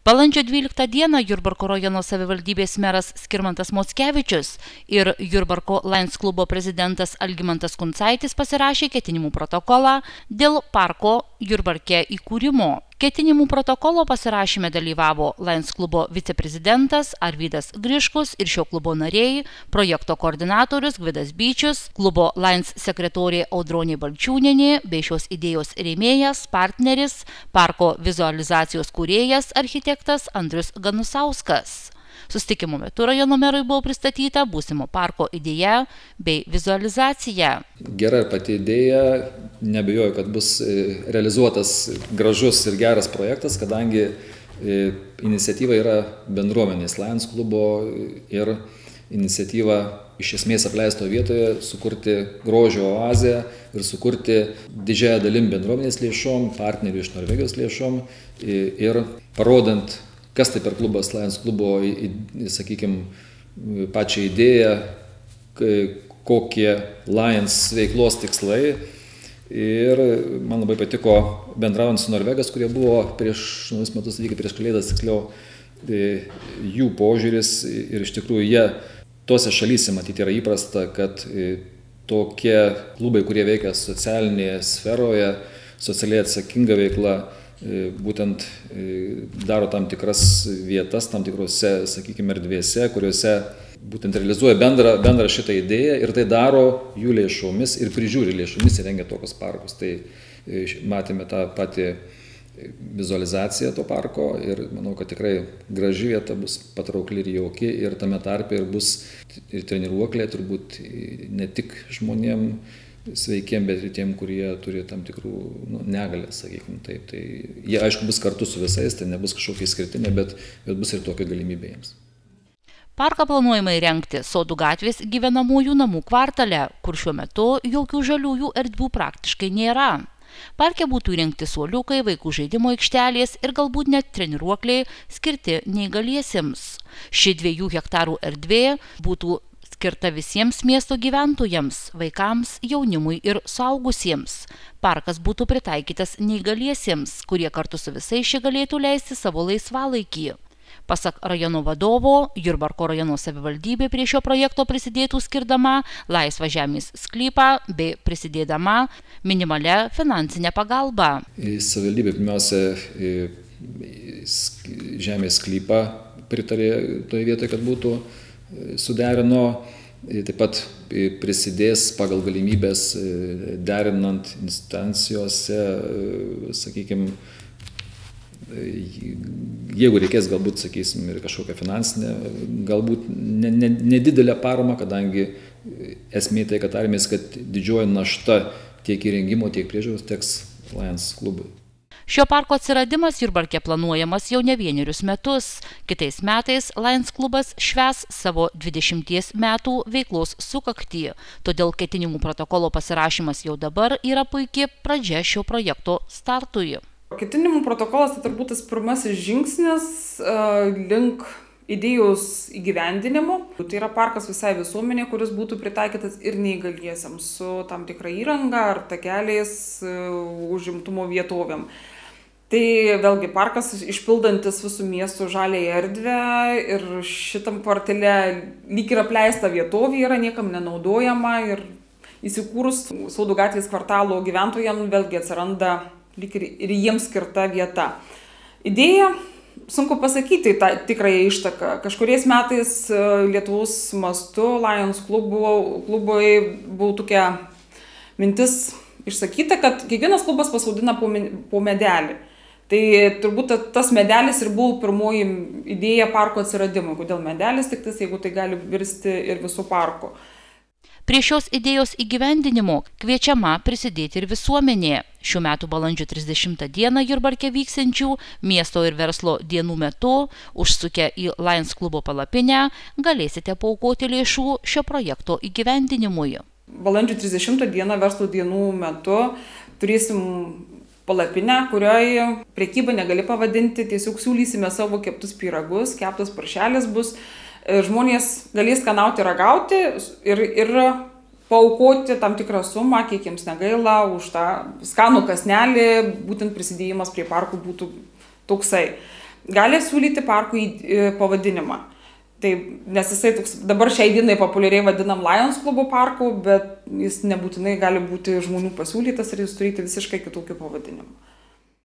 Balandžio 12 dieną Jurbarko rajono savivaldybės meras Skirmantas Mockevičius ir Jurbarko Lions klubo prezidentas Algimantas Kuncaitis pasirašė ketinimų protokolą dėl parko Jurbarke įkūrimo. Ketinimų protokolo pasirašyme dalyvavo Lions klubo viceprezidentas Arvydas Griškus ir šio klubo nariai, projekto koordinatorius Gvidas Byčius, klubo Lions sekretorė Audronė Balčiūnienė bei šios idėjos rėmėjas, partneris, parko vizualizacijos kūrėjas architektas Andrius Ganusauskas. Susitikimo metu rajono merui buvo pristatyta būsimo parko idėja bei vizualizacija. Gera pati idėja, nebejoju, kad bus realizuotas gražus ir geras projektas, kadangi iniciatyva yra bendruomenės Lions klubo ir iniciatyva iš esmės apleisto vietoje sukurti grožio oazę ir sukurti didžiąją dalim bendruomenės lėšom, partnerių iš Norvegijos lėšom ir parodant, kas tai per klubas, Lions klubo, sakykime, pačią idėją, kokie Lions veiklos tikslai. Ir man labai patiko bendraujant su Norvegas, kurie buvo prieš naujus metus, prieš Kalėdas tiksliau, jų požiūris ir iš tikrųjų jie tose šalyse matyti yra įprasta, kad tokie klubai, kurie veikia socialinėje sferoje, socialiai atsakinga veikla, būtent daro tam tikras vietas, tam tikrose, sakykime, erdvėse, kuriuose būtent realizuoja bendrą šitą idėją ir tai daro jų lėšomis ir prižiūri lėšomis ir rengia tokius parkus. Tai matėme tą patį vizualizaciją to parko ir manau, kad tikrai graži vieta bus patraukli ir jauki ir tame tarpe ir bus ir treniruoklė, turbūt ne tik žmonėm sveikiem, bet ir tiem, kurie turi tam tikrų negalę, sakykime taip. Tai jie, aišku, bus kartu su visais, tai nebus kažkokia išskirtinė, bet bus ir tokia galimybė jiems. Parką planuojama įrengti Sodų gatvės gyvenamųjų namų kvartale, kur šiuo metu jokių žaliųjų erdvių praktiškai nėra. Parke būtų įrengti suoliukai, vaikų žaidimo aikštelės ir galbūt net treniruokliai skirti neįgaliesiems. Ši 2 hektarų erdvė būtų skirta visiems miesto gyventojams, vaikams, jaunimui ir suaugusiems. Parkas būtų pritaikytas neįgaliesiems, kurie kartu su visais šie galėtų leisti savo laisvalaikį. Pasak rajono vadovo, Jurbarko rajono savivaldybė prie šio projekto prisidėtų skirdama laisvą žemės sklypą bei prisidėdama minimalia finansinę pagalbą. Savivaldybė pirmiausia žemės sklypą pritarė toje vietoje, kad būtų suderino, taip pat prisidės pagal galimybės derinant instancijose, sakykime, jeigu reikės galbūt, sakysim, ir kažkokią finansinę, galbūt nedidelę paramą, kadangi esmė tai, kad tarimės, kad didžioji našta tiek įrengimo, tiek priežiūros teks Lions klubui. Šio parko atsiradimas Jurbarke planuojamas jau ne vienerius metus. Kitais metais Lions klubas švęs savo 20 metų veiklos sukaktį. Todėl ketinimų protokolo pasirašymas jau dabar yra puikia pradžia šio projekto startui. Ketinimų protokolas tai turbūt tas pirmasis žingsnis link idėjos įgyvendinimo. Tai yra parkas visai visuomenė, kuris būtų pritaikytas ir neįgaliesiems su tam tikra įranga ar takeliais užimtumo vietovėm. Tai vėlgi parkas išpildantis visų miestų žaliąją erdvę ir šitam kvartale lyg ir apleista vietovė yra, niekam nenaudojama ir įsikūrus Sodų gatvės kvartalo gyventojams vėlgi atsiranda lyg ir jiems skirta vieta. Idėja, sunku pasakyti tą tikrąją ištaką. Kažkuriais metais Lietuvos mastu Lions klubui buvo tokia mintis išsakyta, kad kiekvienas klubas pasodina po medelį. Tai turbūt tas medelis ir buvo pirmoji idėja parko atsiradimo. Kodėl medelis tik tas, jeigu tai gali virsti ir visų parko. Prie šios idėjos įgyvendinimo kviečiama prisidėti ir visuomenė. Šių metų balandžio 30 dieną Jurbarke vyksiančių miesto ir verslo dienų metu, užsukę į Lions klubo palapinę, galėsite paaukoti lėšų šio projekto įgyvendinimui. Balandžio 30 dieną verslo dienų metu turėsim palapinę, kurioje prekyba negali pavadinti, tiesiog siūlysime savo keptus pyragus, keptas paršelis bus, žmonės galės skanauti, ragauti ir paaukoti tam tikrą sumą, kiek jiems negaila, už tą skanų kąsnelį, būtent prisidėjimas prie parkų būtų toksai. gali siūlyti parkui pavadinimą. Tai, nes jisai dabar šiai dienai populiariai vadinam Lions klubo parku, bet jis nebūtinai gali būti žmonių pasiūlytas ir jis turėti visiškai kitokį pavadinimą.